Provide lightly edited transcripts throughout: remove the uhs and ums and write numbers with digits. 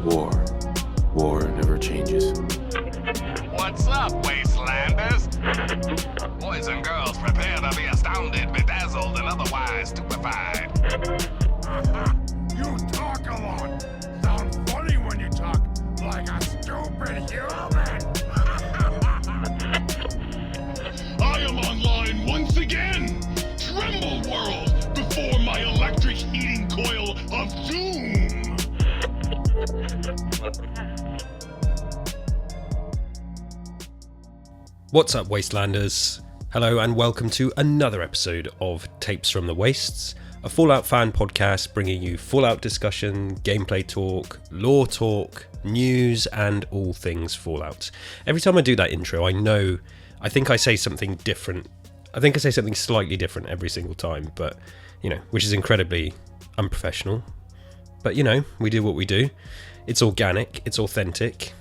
War. War never changes. What's up, Wastelanders? Boys and girls, prepare to be astounded, bedazzled, and otherwise stupefied. You talk a lot. Sound funny when you talk like a stupid human. I am online once again. Tremble, world, before my electric heating coil of doom. What's up, Wastelanders? Hello and welcome to another episode of Tapes from the Wastes, a Fallout fan podcast bringing you Fallout discussion, gameplay talk, lore talk, news, and all things Fallout. Every time I do that intro, I think I say something different. I think I say something slightly different every single time, but, which is incredibly unprofessional. But, we do what we do. It's organic, it's authentic.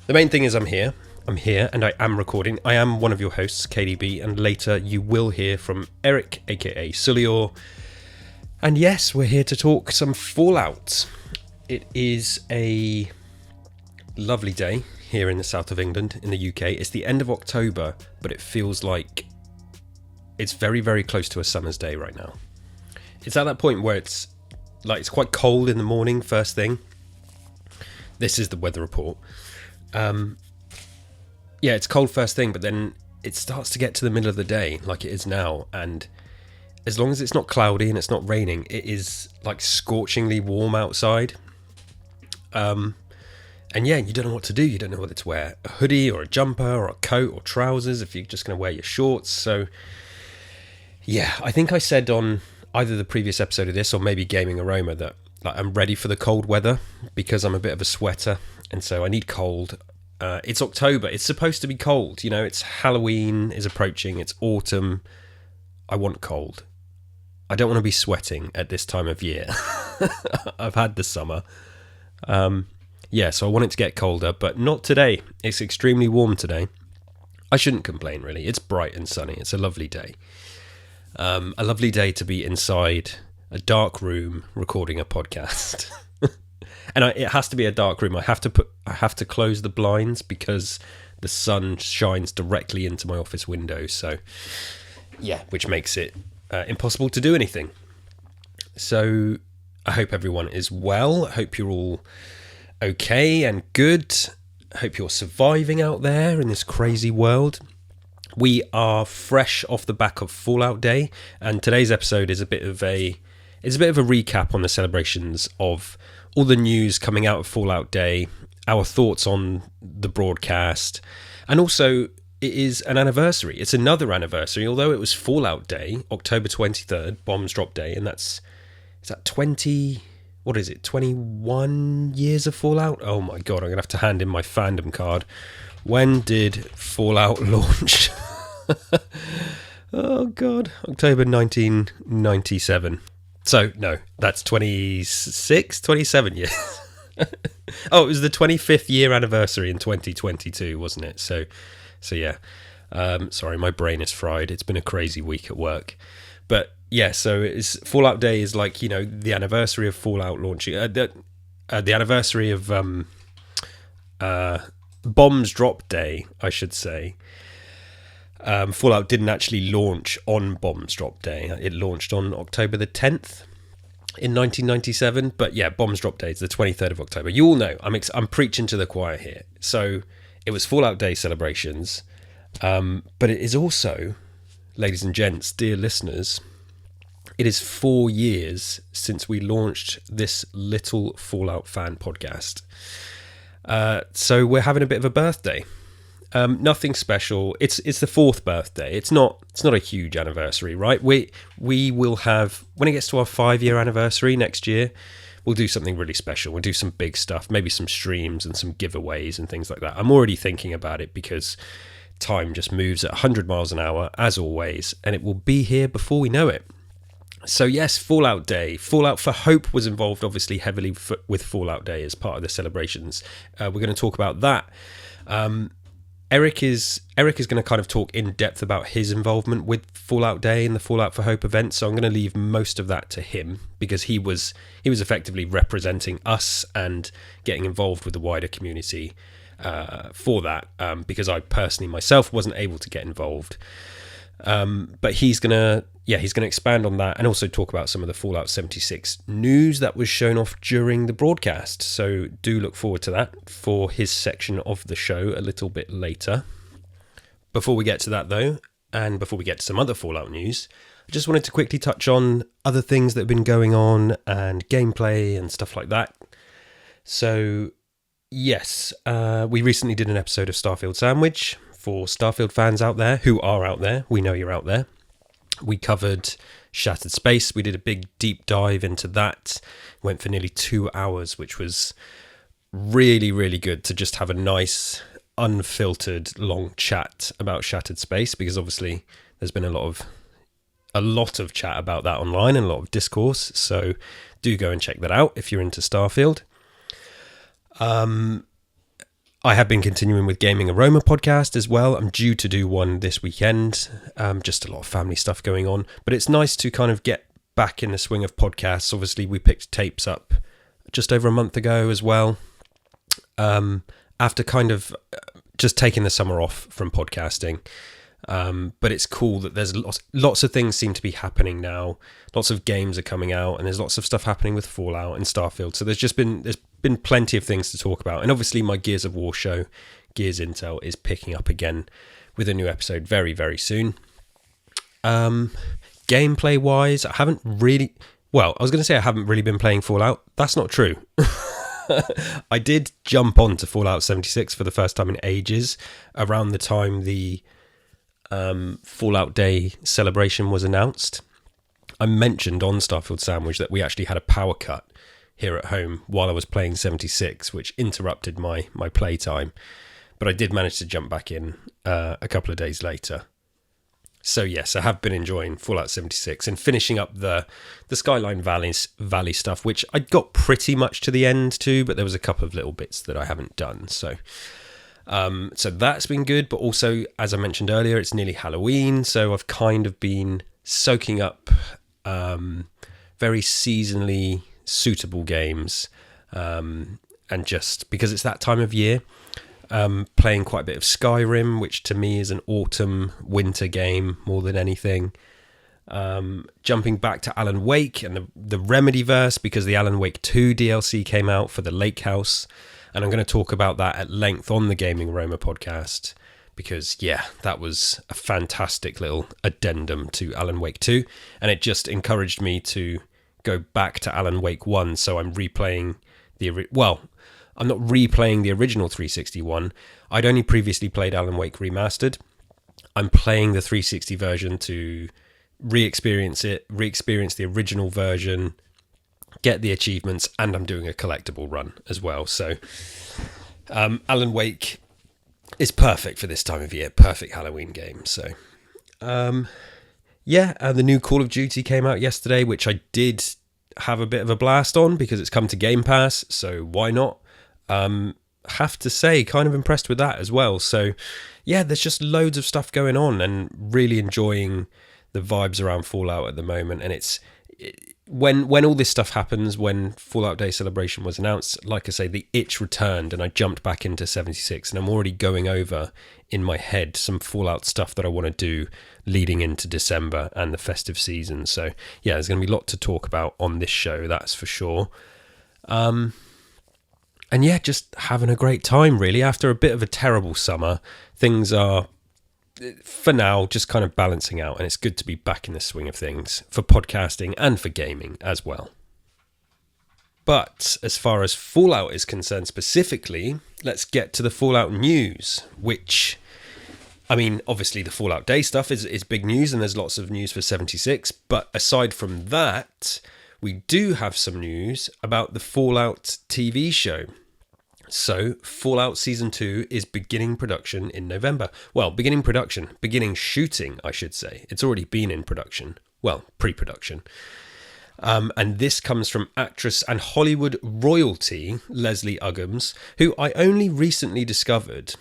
The main thing is I'm here and I am recording. I am one of your hosts, KDB, and later you will hear from Eric, aka Sulior. And yes, we're here to talk some Fallout. It is a lovely day here in the south of England, in the UK. It's the end of October, but it feels like it's very, very close to a summer's day right now. It's at that point where it's quite cold in the morning, first thing. This is the weather report. Yeah, it's cold first thing, but then it starts to get to the middle of the day, like it is now, and as long as it's not cloudy and it's not raining, it is like scorchingly warm outside. And yeah, you don't know what to do. You don't know whether to wear a hoodie or a jumper or a coat or trousers if you're just going to wear your shorts. So yeah, I think I said on either the previous episode of this or maybe Gaming Aroma that I'm ready for the cold weather because I'm a bit of a sweater, and so I need cold. It's October. It's supposed to be cold. It's Halloween is approaching. It's autumn. I want cold. I don't want to be sweating at this time of year. I've had the summer. So I want it to get colder, but not today. It's extremely warm today. I shouldn't complain, really. It's bright and sunny. It's a lovely day. A lovely day to be inside a dark room recording a podcast. And it has to be a dark room. I have to close the blinds because the sun shines directly into my office window. So, yeah, which makes it impossible to do anything. So, I hope everyone is well. I hope you're all okay and good. I hope you're surviving out there in this crazy world. We are fresh off the back of Fallout Day, and today's episode is a bit of a recap on the celebrations of all the news coming out of Fallout Day, our thoughts on the broadcast, and also it is an anniversary. It's another anniversary, although it was Fallout Day, October 23rd, Bombs Drop Day, and is that 21 years of Fallout? Oh my god, I'm going to have to hand in my fandom card. When did Fallout launch? Oh god, October 1997. So, no, that's 27 years. Oh, it was the 25th year anniversary in 2022, wasn't it? So yeah. Sorry, my brain is fried. It's been a crazy week at work. But yeah, so Fallout Day is like, the anniversary of Fallout launching. The anniversary of Bombs Drop Day, I should say. Fallout didn't actually launch on Bombs Drop Day. It launched on October the 10th in 1997. But yeah, Bombs Drop Day is the 23rd of October. You all know, I'm preaching to the choir here. So it was Fallout Day celebrations. But it is also, ladies and gents, dear listeners, it is 4 years since we launched this little Fallout fan podcast. So we're having a bit of a birthday. Nothing special. It's the 4th birthday. It's not a huge anniversary, right? We will have, when it gets to our 5-year anniversary next year, we'll do something really special. We'll do some big stuff, maybe some streams and some giveaways and things like that. I'm already thinking about it because time just moves at 100 miles an hour, as always, and it will be here before we know it. So yes, Fallout Day. Fallout for Hope was involved obviously heavily with Fallout Day as part of the celebrations. We're going to talk about that. Eric is going to kind of talk in depth about his involvement with Fallout Day and the Fallout for Hope event. So I'm going to leave most of that to him, because he was effectively representing us and getting involved with the wider community for that, because I personally myself wasn't able to get involved. But he's gonna expand on that and also talk about some of the Fallout 76 news that was shown off during the broadcast. So do look forward to that for his section of the show a little bit later. Before we get to that though, and before we get to some other Fallout news, I just wanted to quickly touch on other things that have been going on and gameplay and stuff like that. So yes, we recently did an episode of Starfield Sandwich. For Starfield fans out there, who are out there, we know you're out there. We covered Shattered Space. We did a big deep dive into that. Went for nearly 2 hours, which was really, really good to just have a nice, unfiltered, long chat about Shattered Space, because obviously there's been a lot of chat about that online and a lot of discourse. So do go and check that out if you're into Starfield. I have been continuing with Gaming Aroma podcast as well. I'm due to do one this weekend. Just a lot of family stuff going on. But it's nice to kind of get back in the swing of podcasts. Obviously, we picked tapes up just over a month ago as well. After kind of just taking the summer off from podcasting. But it's cool that there's lots of things seem to be happening now. Lots of games are coming out, and there's lots of stuff happening with Fallout and Starfield. So there's been plenty of things to talk about. And obviously my Gears of War show, Gears Intel, is picking up again with a new episode very, very soon. Gameplay wise, I haven't really been playing Fallout. That's not true. I did jump on to Fallout 76 for the first time in ages, around the time the Fallout Day celebration was announced. I mentioned on Starfield Sandwich that we actually had a power cut here at home while I was playing 76, which interrupted my playtime. But I did manage to jump back in a couple of days later. So yes, I have been enjoying Fallout 76 and finishing up the Skyline Valley stuff, which I got pretty much to the end too, but there was a couple of little bits that I haven't done. So that's been good. But also, as I mentioned earlier, it's nearly Halloween, so I've kind of been soaking up very seasonally suitable games, and just because it's that time of year, playing quite a bit of Skyrim, which to me is an autumn winter game more than anything. Jumping back to Alan Wake and the Remedyverse, because the Alan Wake 2 DLC came out for the Lake House, and I'm going to talk about that at length on the Gaming Aroma podcast, because yeah, that was a fantastic little addendum to Alan Wake 2, and it just encouraged me to go back to Alan Wake 1. So I'm replaying I'm not replaying the original 361. I'd only previously played Alan Wake Remastered. I'm playing the 360 version to re-experience the original version, get the achievements, and I'm doing a collectible run as well. So Alan Wake is perfect for this time of year, perfect Halloween game. So and the new Call of Duty came out yesterday, which I did have a bit of a blast on because it's come to Game Pass, so why not? Have to say, kind of impressed with that as well. So yeah, there's just loads of stuff going on, and really enjoying the vibes around Fallout at the moment. And when all this stuff happens, when Fallout Day Celebration was announced, like I say, the itch returned and I jumped back into 76, and I'm already going over in my head some Fallout stuff that I want to do leading into December and the festive season. So yeah, there's going to be a lot to talk about on this show, that's for sure. And yeah, just having a great time really. After a bit of a terrible summer, things are, for now, just kind of balancing out, and it's good to be back in the swing of things for podcasting and for gaming as well. But as far as Fallout is concerned specifically, let's get to the Fallout news, which, I mean, obviously the Fallout Day stuff is big news, and there's lots of news for 76, but aside from that, we do have some news about the Fallout TV show. So, Fallout Season 2 is beginning production in November. Well, beginning shooting, I should say. It's already been in production. Well, pre-production. And this comes from actress and Hollywood royalty, Leslie Uggams, who I only recently discovered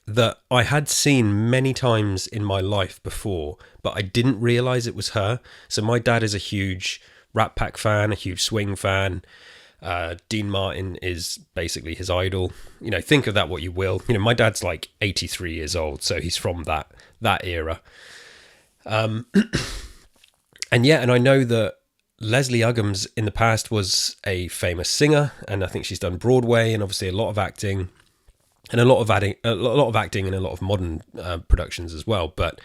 that I had seen many times in my life before, but I didn't realise it was her. So my dad is a huge Rat Pack fan, a huge Swing fan. Dean Martin is basically his idol. You know, think of that what you will. You know, my dad's like 83 years old, so he's from that era. And I know that Leslie Uggams in the past was a famous singer, and I think she's done Broadway and obviously a lot of acting. And a lot of acting and a lot of modern productions as well. But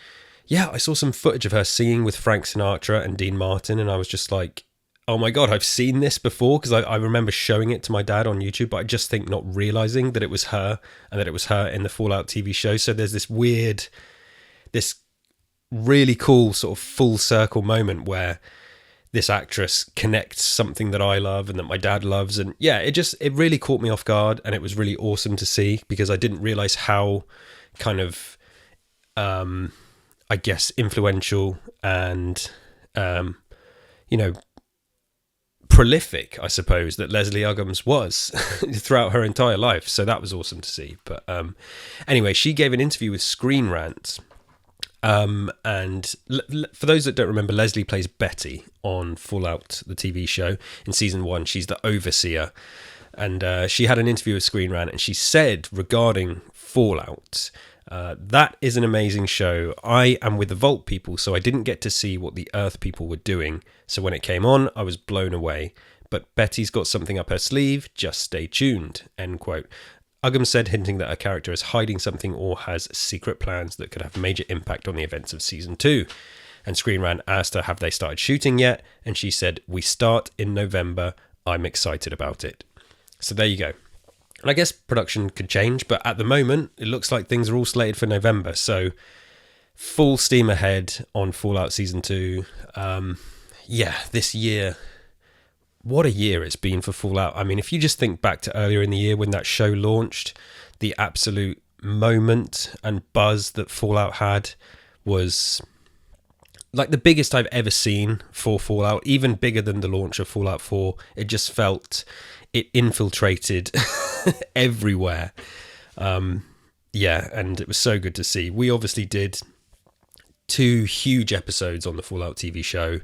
yeah, I saw some footage of her singing with Frank Sinatra and Dean Martin, and I was just like, oh my God, I've seen this before, because I remember showing it to my dad on YouTube, but I just think not realising that it was her, and that it was her in the Fallout TV show. So there's this really cool sort of full circle moment where this actress connects something that I love and that my dad loves. And yeah, it really caught me off guard, and it was really awesome to see, because I didn't realize how kind of, I guess, influential and, prolific, I suppose, that Leslie Uggams was throughout her entire life. So that was awesome to see. But anyway, she gave an interview with Screen Rant. And for those that don't remember, Leslie plays Betty on Fallout, the TV show. In season 1, she's the overseer, and she had an interview with Screen Rant, and she said regarding Fallout, that is an amazing show. I am with the Vault people, so I didn't get to see what the Earth people were doing, so when it came on, I was blown away. But Betty's got something up her sleeve, just stay tuned, end quote. Uggams said, hinting that her character is hiding something or has secret plans that could have major impact on the events of season 2. And Screen Rant asked her, have they started shooting yet? And she said, we start in November. I'm excited about it. So there you go. And I guess production could change, but at the moment, it looks like things are all slated for November. So full steam ahead on Fallout Season 2. This year, what a year it's been for Fallout. I mean, if you just think back to earlier in the year when that show launched, the absolute moment and buzz that Fallout had was like the biggest I've ever seen for Fallout, even bigger than the launch of Fallout 4. It just felt it infiltrated everywhere. And it was so good to see. We obviously did 2 huge episodes on the Fallout TV show.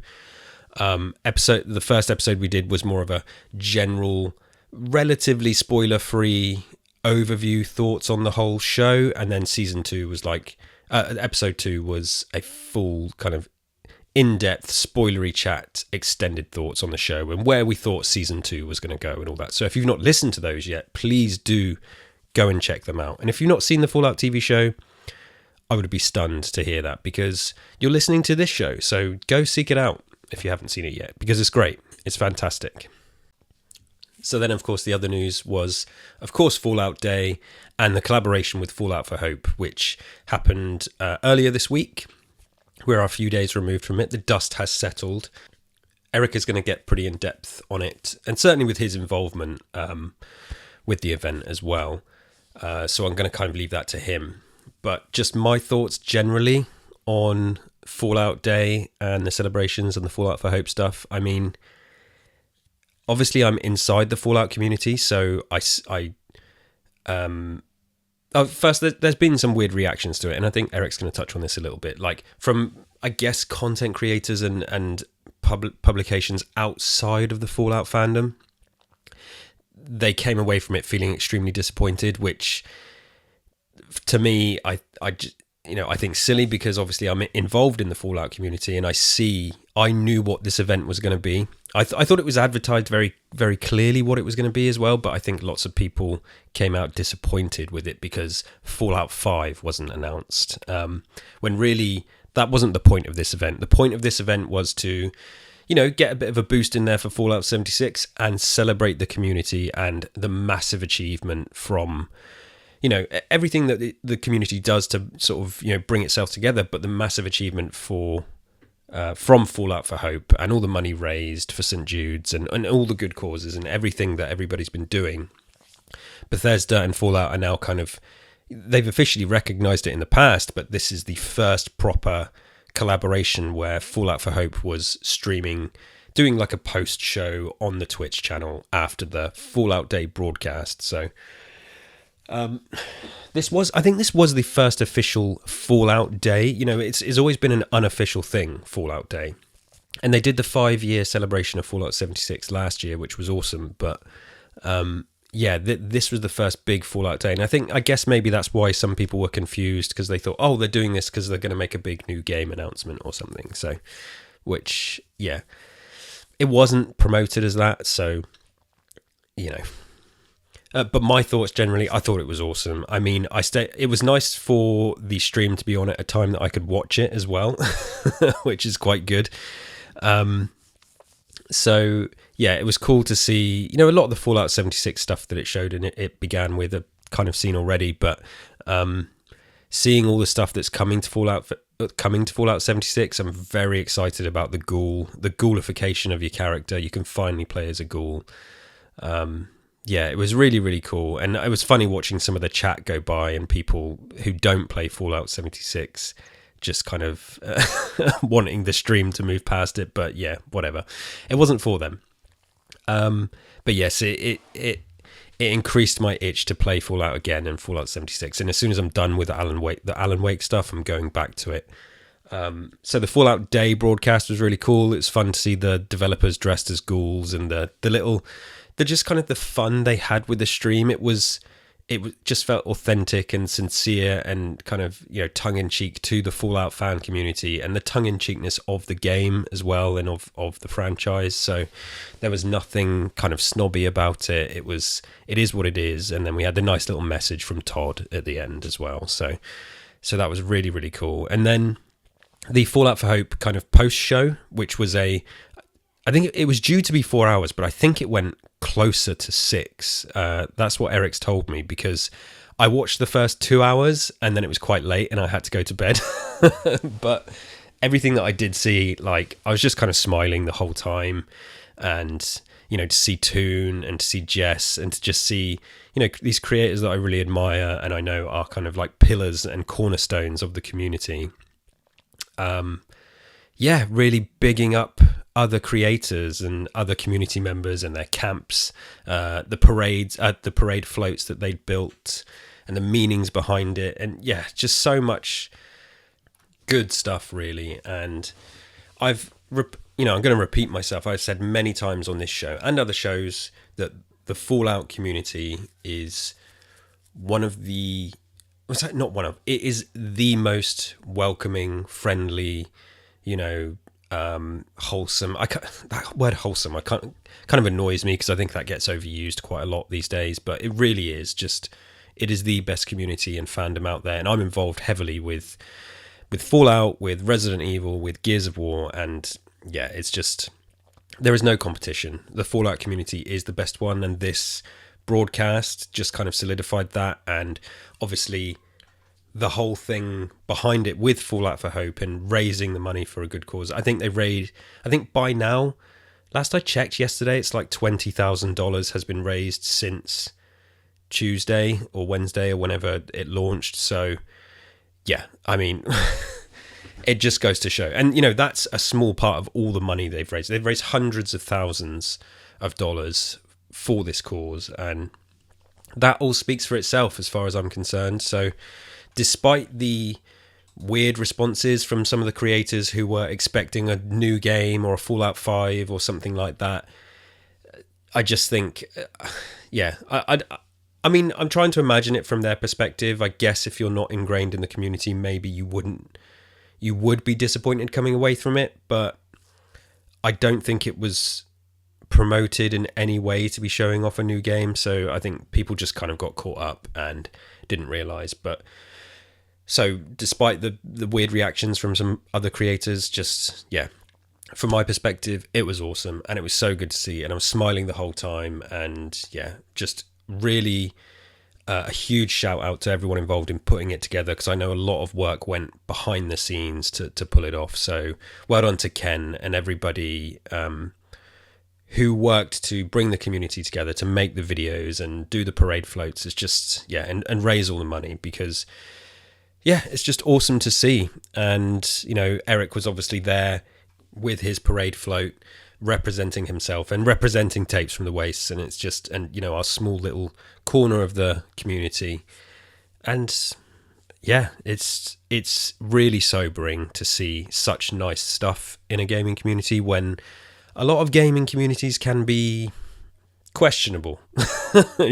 The first episode we did was more of a general, relatively spoiler-free overview thoughts on the whole show, and then season 2 was like episode 2 was a full kind of in-depth spoilery chat, extended thoughts on the show and where we thought season 2 was going to go and all that. So if you've not listened to those yet, please do go and check them out. And if you've not seen the Fallout TV show, I would be stunned to hear that, because you're listening to this show, so go seek it out if you haven't seen it yet, because it's great. It's fantastic. So then, of course, the other news was, of course, Fallout Day and the collaboration with Fallout for Hope, which happened earlier this week. We're a few days removed from it. The dust has settled. Eric is going to get pretty in-depth on it, and certainly with his involvement with the event as well. So I'm going to kind of leave that to him. But just my thoughts generally on Fallout Day and the celebrations and the Fallout for Hope stuff. I mean, obviously I'm inside the Fallout community, so first, there's been some weird reactions to it, and I think Eric's going to touch on this a little bit. Like, from, I guess, content creators and publications outside of the Fallout fandom, they came away from it feeling extremely disappointed, which, to me, I think silly, because obviously I'm involved in the Fallout community, and I knew what this event was going to be. I thought it was advertised very, very clearly what it was going to be as well, but I think lots of people came out disappointed with it because Fallout 5 wasn't announced, when really that wasn't the point of this event. The point of this event was to, get a bit of a boost in there for Fallout 76 and celebrate the community and the massive achievement from, everything that the community does to sort of, bring itself together, but the massive achievement from Fallout for Hope and all the money raised for St. Jude's and all the good causes and everything that everybody's been doing. Bethesda and Fallout are now they've officially recognized it in the past, but this is the first proper collaboration where Fallout for Hope was doing like a post show on the Twitch channel after the Fallout Day broadcast. So I think this was the first official Fallout Day. You know, it's always been an unofficial thing, Fallout Day. And they did the 5-year celebration of Fallout 76 last year, which was awesome. But this was the first big Fallout Day. And I guess maybe that's why some people were confused, because they thought, oh, they're doing this because they're going to make a big new game announcement or something. So, which, yeah, it wasn't promoted as that. So, you know. But my thoughts generally, I thought it was awesome. I mean, it was nice for the stream to be on at a time that I could watch it as well, which is quite good. So yeah, it was cool to see, you know, a lot of the Fallout 76 stuff that it showed, and it began with a kind of seen already, but seeing all the stuff that's coming to Fallout 76, I'm very excited about the ghoulification of your character. You can finally play as a ghoul. Yeah, it was really, really cool. And it was funny watching some of the chat go by and people who don't play Fallout 76 just kind of wanting the stream to move past it. But yeah, whatever. It wasn't for them. But yes, it increased my itch to play Fallout again and Fallout 76. And as soon as I'm done with the Alan Wake stuff, I'm going back to it. So the Fallout Day broadcast was really cool. It's fun to see the developers dressed as ghouls and the just kind of the fun they had with the stream. It just felt authentic and sincere and kind of, you know, tongue-in-cheek to the Fallout fan community and the tongue-in-cheekness of the game as well, and of the franchise. So there was nothing kind of snobby about it. It is what it is. And then we had the nice little message from Todd at the end as well. So that was really, really cool. And then the Fallout for Hope kind of post-show, which was I think it was due to be 4 hours, but I think it went closer to 6. That's what Eric's told me, because I watched the first 2 hours and then it was quite late and I had to go to bed. But everything that I did see, like, I was just kind of smiling the whole time. And, you know, to see Toon and to see Jess and to just see, you know, these creators that I really admire and I know are kind of like pillars and cornerstones of the community. Yeah, really bigging up other creators and other community members and their camps, the parade floats that they'd built and the meanings behind it. And yeah, just so much good stuff, really. And I'm going to repeat myself. I've said many times on this show and other shows that the Fallout community is it is the most welcoming, friendly, you know, wholesome. That word wholesome, kind of annoys me because I think that gets overused quite a lot these days, but it really is it is the best community and fandom out there. And I'm involved heavily with Fallout, with Resident Evil, with Gears of War, and yeah, it's just, there is no competition. The Fallout community is the best one, and this broadcast just kind of solidified that. And obviously the whole thing behind it with Fallout for Hope and raising the money for a good cause. I think by now, last I checked yesterday, it's like $20,000 has been raised since Tuesday or Wednesday or whenever it launched. So yeah, I mean, it just goes to show. And, you know, that's a small part of all the money they've raised. They've raised hundreds of thousands of dollars for this cause. And that all speaks for itself as far as I'm concerned. So despite the weird responses from some of the creators who were expecting a new game or a Fallout 5 or something like that, I just think, yeah, I mean, I'm trying to imagine it from their perspective. I guess if you're not ingrained in the community, maybe you would be disappointed coming away from it, but I don't think it was promoted in any way to be showing off a new game. So I think people just kind of got caught up and didn't realize. But so despite the weird reactions from some other creators, just, yeah, from my perspective, it was awesome and it was so good to see. And I was smiling the whole time. And yeah, just really a huge shout out to everyone involved in putting it together, because I know a lot of work went behind the scenes to pull it off. So well done to Ken and everybody who worked to bring the community together, to make the videos and do the parade floats. It's just, yeah, and raise all the money, because yeah, it's just awesome to see. And, you know, Eric was obviously there with his parade float, representing himself and representing Tapes from the Wastes, and it's just, and you know, our small little corner of the community. And yeah, it's really sobering to see such nice stuff in a gaming community when a lot of gaming communities can be questionable,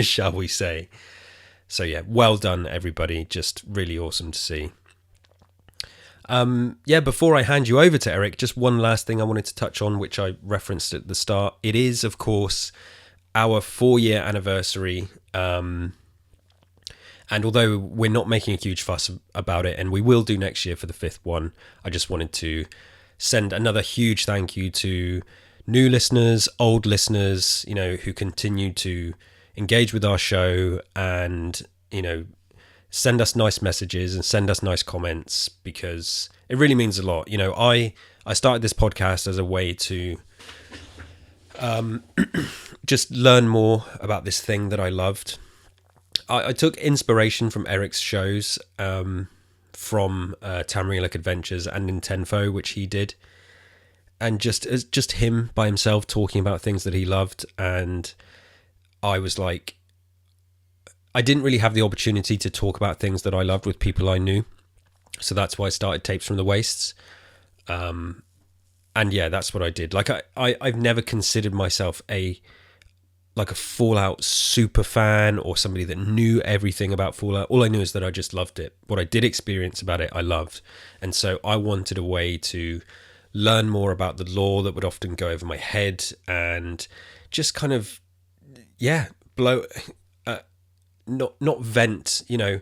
shall we say. So yeah, well done everybody, just really awesome to see. Before I hand you over to Eric, just one last thing I wanted to touch on, which I referenced at the start. It is, of course, our 4-year anniversary. And although we're not making a huge fuss about it, and we will do next year for the 5th one, I just wanted to send another huge thank you to new listeners, old listeners, you know, who continue to engage with our show and, you know, send us nice messages and send us nice comments, because it really means a lot. You know, I started this podcast as a way to just learn more about this thing that I loved. I took inspiration from Eric's shows, from Tamrielic Adventures and Nintenfo, which he did, and just him by himself talking about things that he loved. And I was like, I didn't really have the opportunity to talk about things that I loved with people I knew, so that's why I started Tapes from the Wastes. And yeah, that's what I did. Like I've never considered myself a Fallout super fan or somebody that knew everything about Fallout. All I knew is that I just loved it. What I did experience about it, I loved. And so I wanted a way to learn more about the lore that would often go over my head, and just kind of, yeah, not vent, you know,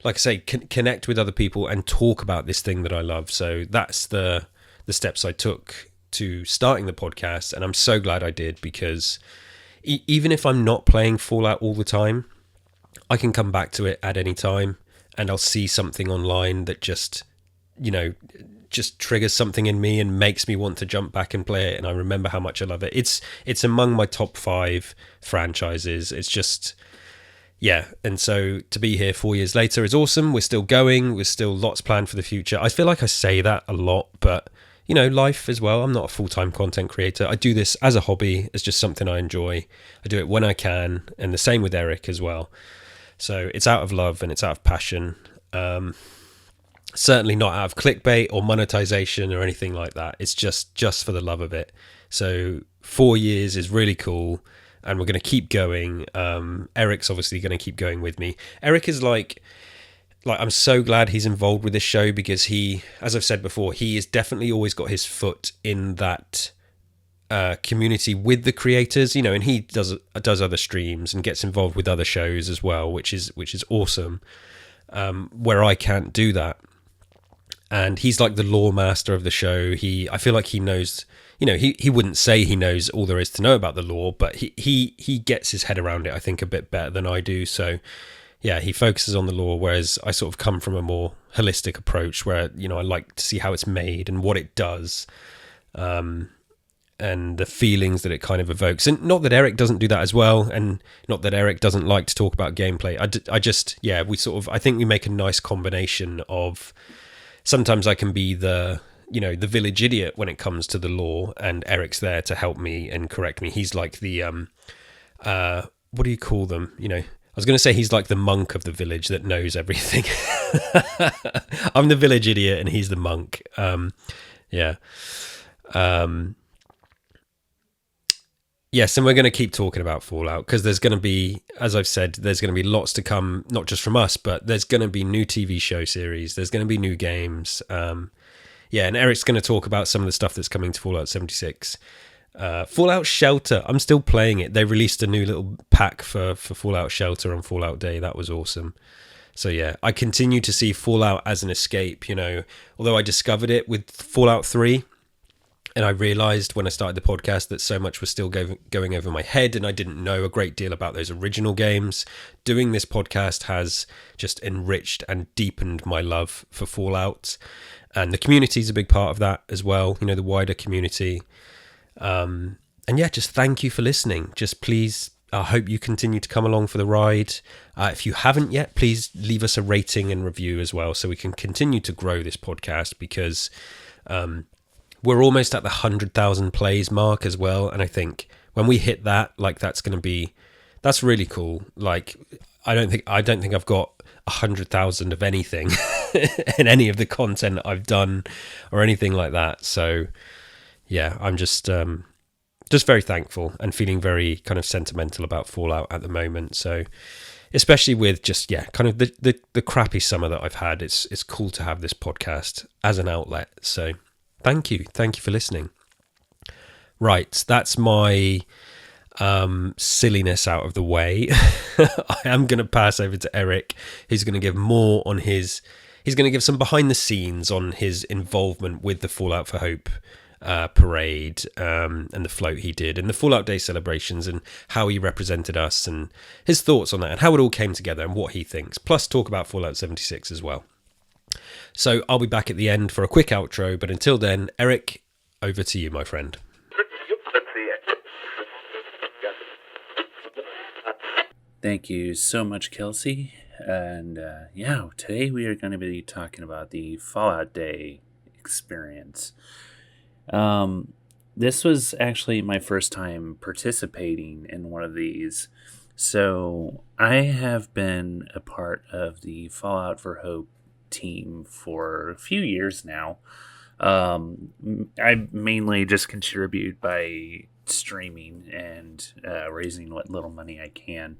like I say, connect with other people and talk about this thing that I love. So that's the steps I took to starting the podcast, and I'm so glad I did, because even if I'm not playing Fallout all the time, I can come back to it at any time, and I'll see something online that just, you know, just triggers something in me and makes me want to jump back and play it, and I remember how much I love it. It's among my top 5 franchises. It's just, yeah. And so to be here 4 years later is awesome. We're still going. We're still lots planned for the future. I feel like I say that a lot, but you know, life as well. I'm not a full-time content creator. I do this as a hobby. It's just something I enjoy. I do it when I can, and the same with Eric as well. So it's out of love and it's out of passion. Certainly not out of clickbait or monetization or anything like that. It's just for the love of it. So 4 years is really cool, and we're going to keep going. Eric's obviously going to keep going with me. Eric is like I'm so glad he's involved with this show, because he, as I've said before, he has definitely always got his foot in that community with the creators, you know, and he does other streams and gets involved with other shows as well, which is awesome. Where I can't do that. And he's like the lore master of the show. I feel like he knows, you know, he wouldn't say he knows all there is to know about the lore, but he gets his head around it, I think, a bit better than I do. So yeah, he focuses on the lore, whereas I sort of come from a more holistic approach where, you know, I like to see how it's made and what it does, and the feelings that it kind of evokes. And not that Eric doesn't do that as well, and not that Eric doesn't like to talk about gameplay. I think we make a nice combination of, sometimes I can be the village idiot when it comes to the lore, and Eric's there to help me and correct me. He's like the, what do you call them? You know, I was going to say he's like the monk of the village that knows everything. I'm the village idiot and he's the monk. Yes, and we're going to keep talking about Fallout, because there's going to be, as I've said, there's going to be lots to come, not just from us, but there's going to be new TV show series. There's going to be new games. And Eric's going to talk about some of the stuff that's coming to Fallout 76. Fallout Shelter, I'm still playing it. They released a new little pack for Fallout Shelter on Fallout Day. That was awesome. So yeah, I continue to see Fallout as an escape, you know, although I discovered it with Fallout 3, and I realized when I started the podcast that so much was still going over my head, and I didn't know a great deal about those original games. Doing this podcast has just enriched and deepened my love for Fallout, and the community is a big part of that as well, you know, the wider community. And yeah, just thank you for listening. Just please, I hope you continue to come along for the ride. If you haven't yet, please leave us a rating and review as well, so we can continue to grow this podcast, because we're almost at the 100,000 plays mark as well. And I think when we hit that, like, that's really cool. Like, I don't think I've got 100,000 of anything in any of the content I've done or anything like that. So yeah, I'm just very thankful and feeling very kind of sentimental about Fallout at the moment. So especially with just, yeah, kind of the crappy summer that I've had, it's cool to have this podcast as an outlet. So thank you for listening. Right, that's my silliness out of the way. I am going to pass over to Eric, who's going to give more on he's going to give some behind the scenes on his involvement with the Fallout for Hope parade and the float he did and the Fallout Day celebrations and how he represented us and his thoughts on that and how it all came together and what he thinks, plus talk about Fallout 76 as well. So I'll be back at the end for a quick outro, but until then, Eric, over to you, my friend. Thank you so much, Kelsey. And today we are going to be talking about the Fallout Day experience. This was actually my first time participating in one of these. So I have been a part of the Fallout for Hope team for a few years now. I mainly just contribute by streaming and raising what little money I can.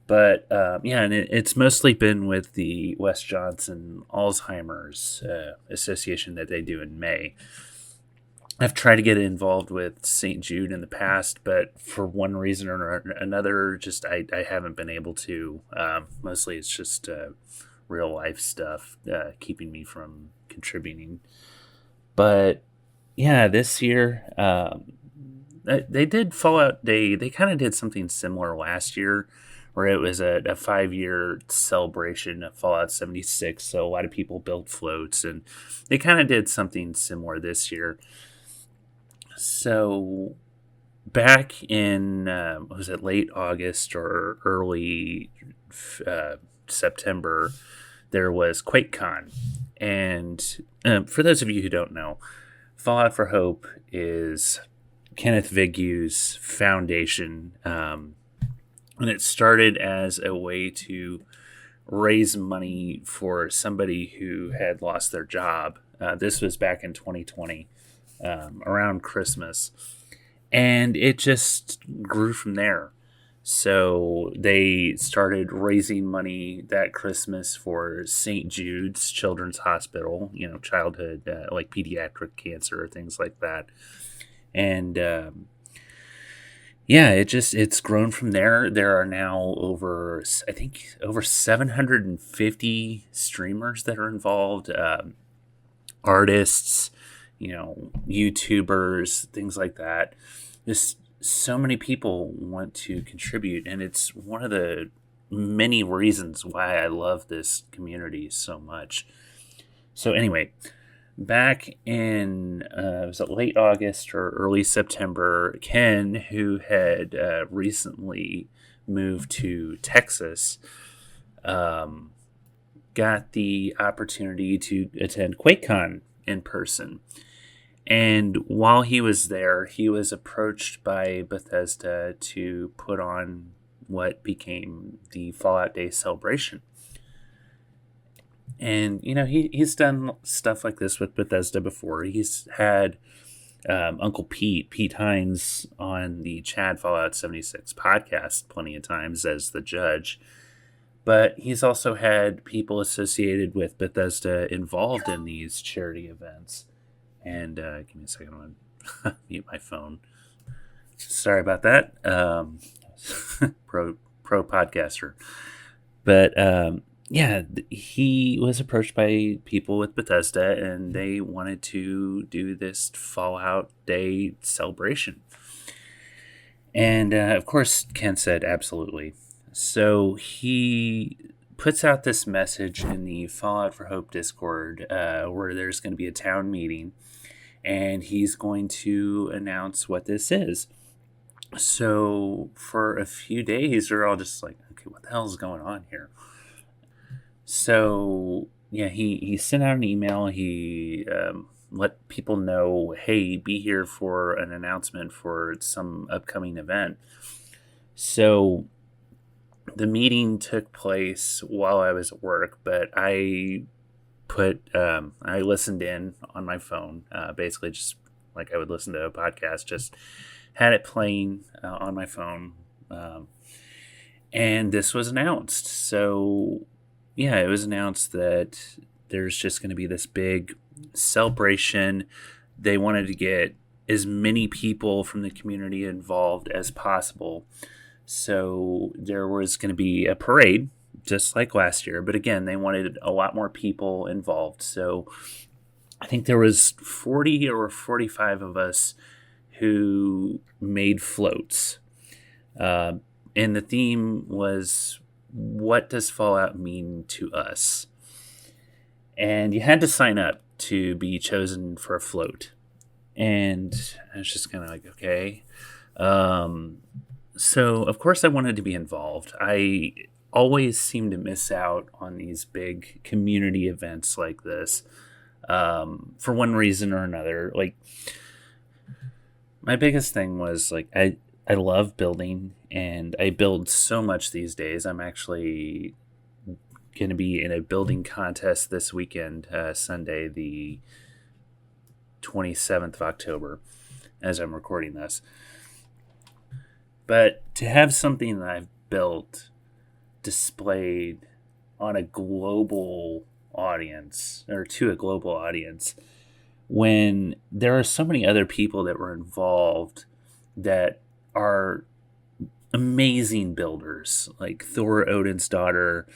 But and it's mostly been with the Wes Johnson Alzheimer's Association that they do in May. I've tried to get involved with St. Jude in the past, but for one reason or another, just I haven't been able to. Mostly it's just real life stuff keeping me from contributing. But yeah, this year they did Fallout Day. They kind of did something similar last year, where it was a 5-year celebration of Fallout 76. So a lot of people built floats, and they kind of did something similar this year. So back in, was it late August or early September, there was QuakeCon. And for those of you who don't know, Fallout for Hope is Kenneth Vigou's foundation. And it started as a way to raise money for somebody who had lost their job. This was back in 2020, around Christmas. And it just grew from there. So they started raising money that Christmas for St. Jude's Children's Hospital, childhood, like pediatric cancer or things like that. And it's grown from there. There are now over 750 streamers that are involved, artists, YouTubers, things like that. Just so many people want to contribute, and it's one of the many reasons why I love this community so much. So anyway, back in was it late August or early September, Ken, who had recently moved to Texas, got the opportunity to attend QuakeCon in person. And while he was there, he was approached by Bethesda to put on what became the Fallout Day celebration. And, he's done stuff like this with Bethesda before. He's had Uncle Pete Hines, on the Chad Fallout 76 podcast plenty of times as the judge. But he's also had people associated with Bethesda involved in these charity events. And give me a second, I'm going to mute my phone. Sorry about that. Pro podcaster. But he was approached by people with Bethesda, and they wanted to do this Fallout Day celebration. And of course, Ken said absolutely. So he puts out this message in the Fallout for Hope Discord, where there's going to be a town meeting, and he's going to announce what this is. So for a few days, we're all just like, okay, what the hell is going on here? So yeah, he sent out an email. He let people know, hey, be here for an announcement for some upcoming event. So the meeting took place while I was at work, but I listened in on my phone, basically just like I would listen to a podcast, just had it playing on my phone. And this was announced. So yeah, it was announced that there's just going to be this big celebration. They wanted to get as many people from the community involved as possible. So there was going to be a parade, just like last year. But again, they wanted a lot more people involved. So I think there was 40 or 45 of us who made floats. And the theme was, what does Fallout mean to us? And you had to sign up to be chosen for a float. And I was just kind of like, okay. So, of course, I wanted to be involved. I always seem to miss out on these big community events like this for one reason or another. Like, my biggest thing was, like, I love building, and I build so much these days. I'm actually going to be in a building contest this weekend, Sunday, the 27th of October, as I'm recording this. But to have something that I've built displayed on a global audience, or to a global audience, when there are so many other people that were involved that are amazing builders, like Thor Odin's daughter,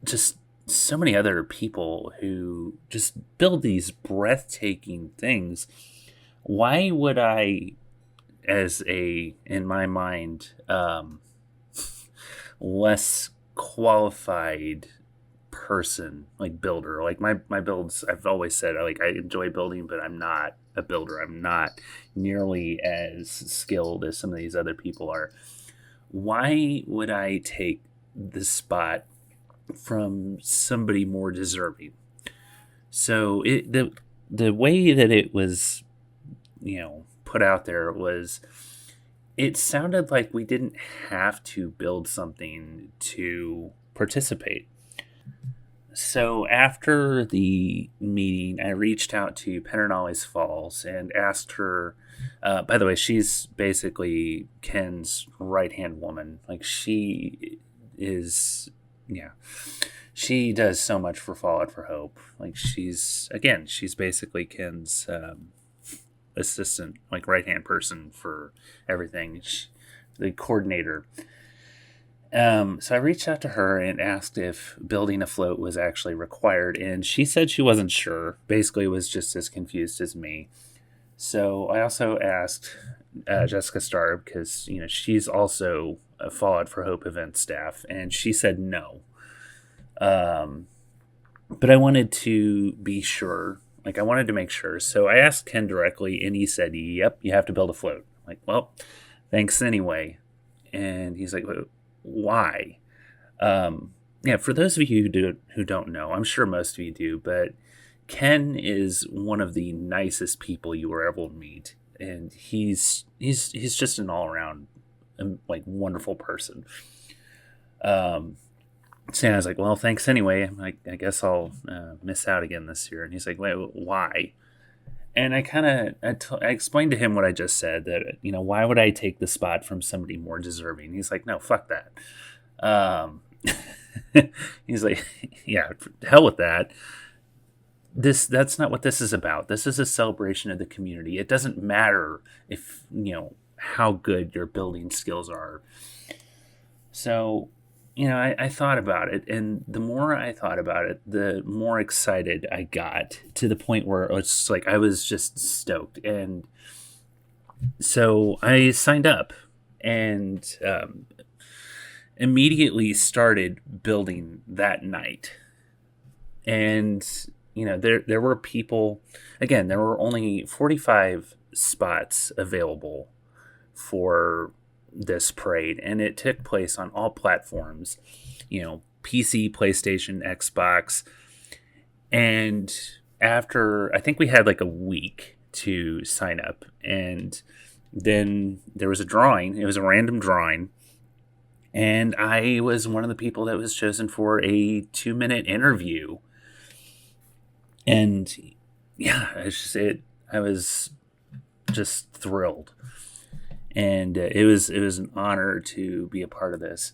just so many other people who just build these breathtaking things. Why would I, in my mind, less qualified person, like builder, like my builds, I've always said, I enjoy building, but I'm not a builder. I'm not nearly as skilled as some of these other people are. Why would I take the spot from somebody more deserving? So the way that it was, put out there was, it sounded like we didn't have to build something to participate. So after the meeting, I reached out to Pedernales Falls and asked her, by the way, she's basically Ken's right-hand woman. Like, she is, she does so much for Fallout for Hope. Like, she's basically Ken's assistant, like right-hand person for everything, the coordinator. So I reached out to her and asked if building a float was actually required, and she said she wasn't sure. Basically, was just as confused as me. So I also asked Jessica Starr, because she's also a Fallout for Hope event staff, and she said no. But I wanted to be sure. Like, I wanted to make sure. So I asked Ken directly, and he said, "Yep, you have to build a float." I'm like, well, thanks anyway. And he's like, why? For those of you who don't know, I'm sure most of you do, but Ken is one of the nicest people you will ever meet, and he's just an all around like wonderful person. So I was like, well, thanks anyway. I'm like, I guess I'll miss out again this year. And he's like, wait, why? And I explained to him what I just said, that, why would I take the spot from somebody more deserving? He's like, no, fuck that. He's like, yeah, hell with that. That's not what this is about. This is a celebration of the community. It doesn't matter if, how good your building skills are. So, I thought about it, and the more I thought about it, the more excited I got, to the point where it's like I was just stoked. And so I signed up and immediately started building that night. And, there were people, again, there were only 45 spots available for this parade, and it took place on all platforms, PC, PlayStation, Xbox, and after, I think we had like a week to sign up, and then there was a drawing. It was a random drawing, and I was one of the people that was chosen for a 2-minute interview. And yeah, I was just thrilled, and it was an honor to be a part of this.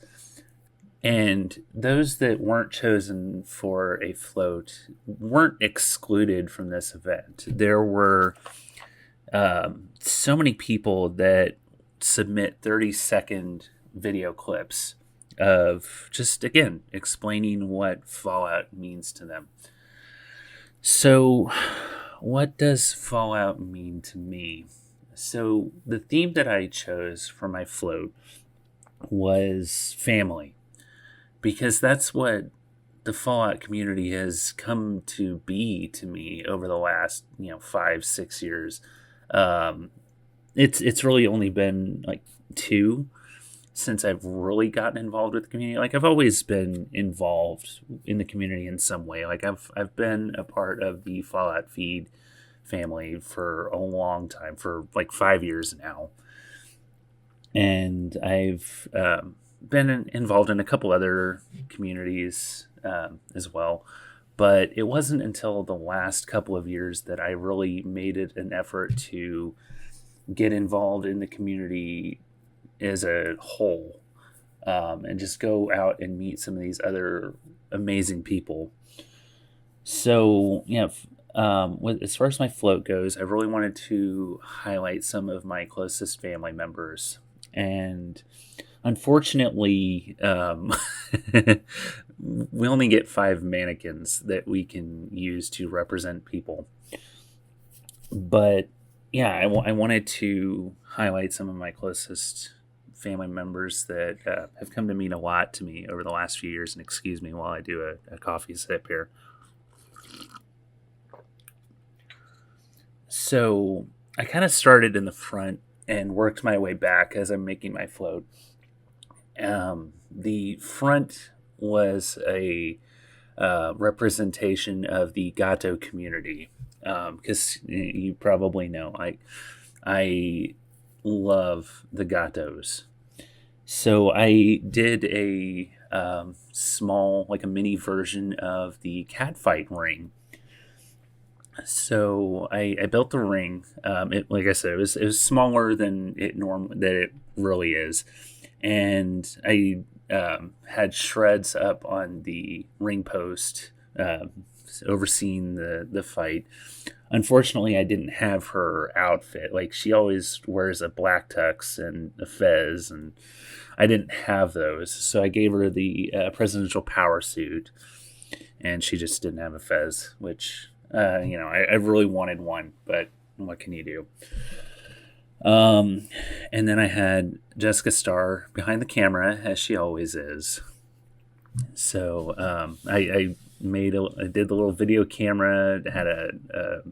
And those that weren't chosen for a float weren't excluded from this event. There were so many people that submit 30-second video clips of just, again, explaining what Fallout means to them. So, what does Fallout mean to me? So, the theme that I chose for my float was family, because that's what the Fallout community has come to be to me over the last 5-6 years. It's really only been like 2 since I've really gotten involved with the community. Like, I've always been involved in the community in some way. Like, I've been a part of the Fallout feed family for a long time, for like 5 years now, and I've been involved in a couple other communities as well. But it wasn't until the last couple of years that I really made it an effort to get involved in the community as a whole, and just go out and meet some of these other amazing people. So, as far as my float goes, I really wanted to highlight some of my closest family members. And unfortunately, we only get 5 mannequins that we can use to represent people. But yeah, I wanted to highlight some of my closest family members that have come to mean a lot to me over the last few years. And excuse me while I do a coffee sip here. So I kind of started in the front and worked my way back as I'm making my float. The front was a representation of the Gato community, because you probably know I love the Gatos. So I did a small, like a mini version of the catfight ring. So I built the ring. Like I said, it was smaller than it really is, and I had shreds up on the ring post, overseeing the fight. Unfortunately, I didn't have her outfit. Like, she always wears a black tux and a fez, and I didn't have those. So I gave her the presidential power suit, and she just didn't have a fez, which, I really wanted one, but what can you do? And then I had Jessica Starr behind the camera, as she always is. So I did the little video camera, had a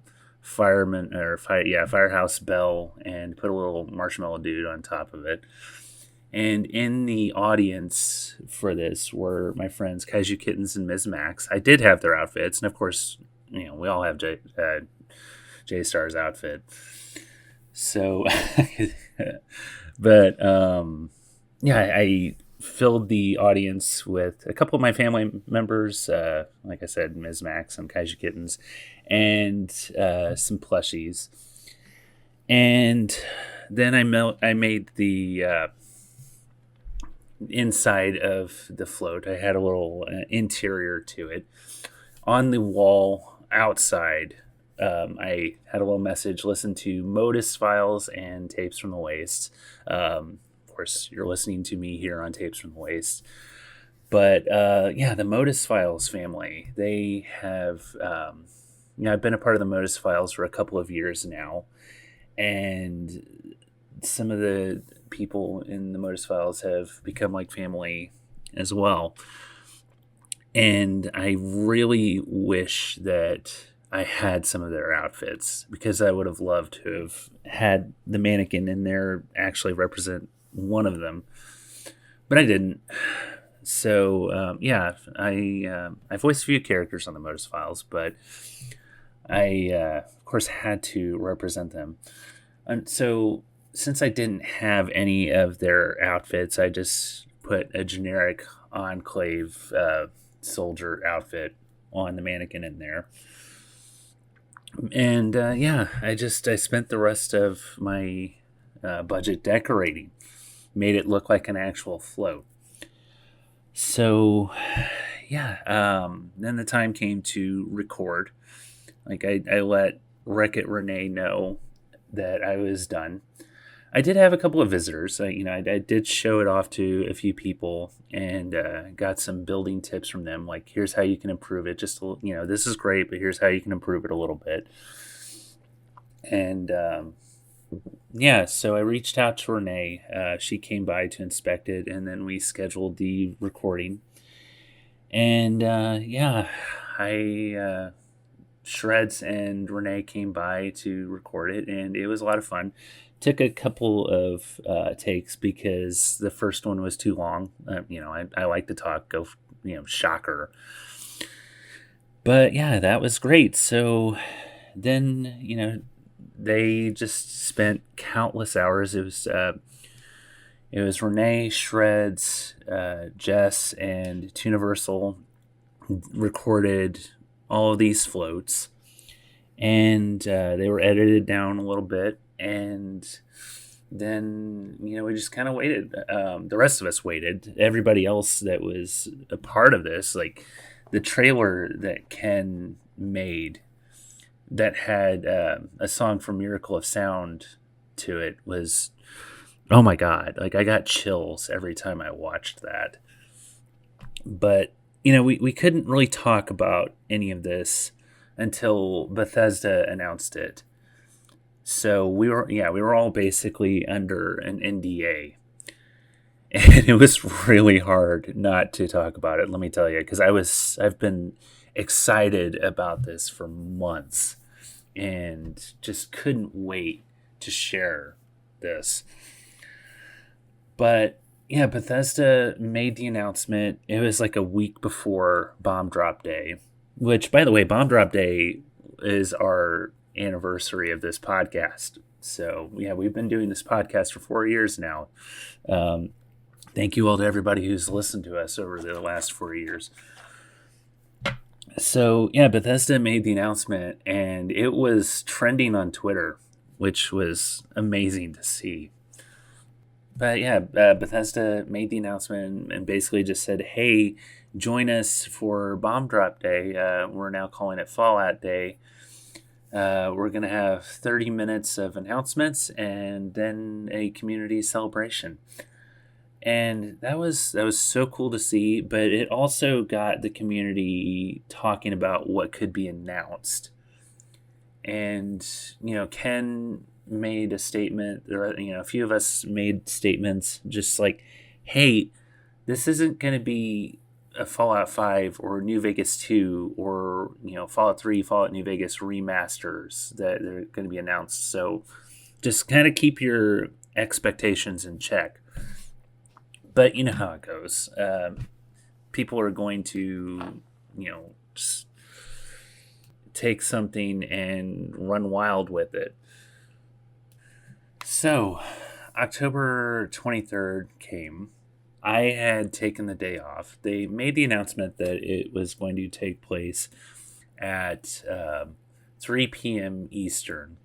firehouse bell, and put a little marshmallow dude on top of it. And in the audience for this were my friends Kaiju Kittens and Ms. Max. I did have their outfits, and of course, we all have J Star's outfit. So, but I filled the audience with a couple of my family members, like I said, Ms. Max and Kaiju Kittens, and some plushies. And then I made the inside of the float. I had a little interior to it. On the wall outside, I had a little message: listen to Modus Files and Tapes from the Waste. Of course, you're listening to me here on Tapes from the Waste. But the Modus Files family, they have, I've been a part of the Modus Files for a couple of years now. And some of the people in the Modus Files have become like family as well. And I really wish that I had some of their outfits, because I would have loved to have had the mannequin in there actually represent one of them, but I didn't. So I voiced a few characters on the Modus Files, but I, of course, had to represent them. And so, since I didn't have any of their outfits, I just put a generic Enclave soldier outfit on the mannequin in there. And I spent the rest of my budget decorating, made it look like an actual float. So, then the time came to record. Like I let Wreck It Renee know that I was done. I did have a couple of visitors. I did show it off to a few people and got some building tips from them. Like, here's how you can improve it. Just, this is great, but here's how you can improve it a little bit. And so I reached out to Renee. She came by to inspect it, and then we scheduled the recording. And Shreds and Renee came by to record it, and it was a lot of fun. Took a couple of takes because the first one was too long. I like to talk, shocker. But yeah, that was great. So then, they just spent countless hours. It was Renee, Shreds, Jess, and Tuniversal recorded all of these floats, and they were edited down a little bit. And then, we just kind of waited. The rest of us waited. Everybody else that was a part of this, like the trailer that Ken made that had a song from Miracle of Sound to it was, oh my God. Like, I got chills every time I watched that. But, we couldn't really talk about any of this until Bethesda announced it. So we were all basically under an NDA, and it was really hard not to talk about it. Let me tell you, because I've been excited about this for months, and just couldn't wait to share this. But yeah, Bethesda made the announcement. It was like a week before Bomb Drop Day, which, by the way, Bomb Drop Day is our anniversary of this podcast. So yeah, we've been doing this podcast for 4 years now. Thank you all to everybody who's listened to us over the last 4 years. So yeah, Bethesda made the announcement, and it was trending on Twitter, which was amazing to see. But yeah, Bethesda made the announcement and basically just said, hey, join us for Bomb Drop Day. We're now calling it Fallout Day. We're going to have 30 minutes of announcements and then a community celebration. And that was so cool to see, but it also got the community talking about what could be announced. And, Ken made a statement, a few of us made statements just like, hey, this isn't going to be a Fallout 5 or New Vegas 2 or, Fallout 3, Fallout New Vegas remasters that are going to be announced. So just kind of keep your expectations in check. But you know how it goes. People are going to, just take something and run wild with it. So October 23rd came. I had taken the day off. They made the announcement that it was going to take place at 3 p.m. Eastern.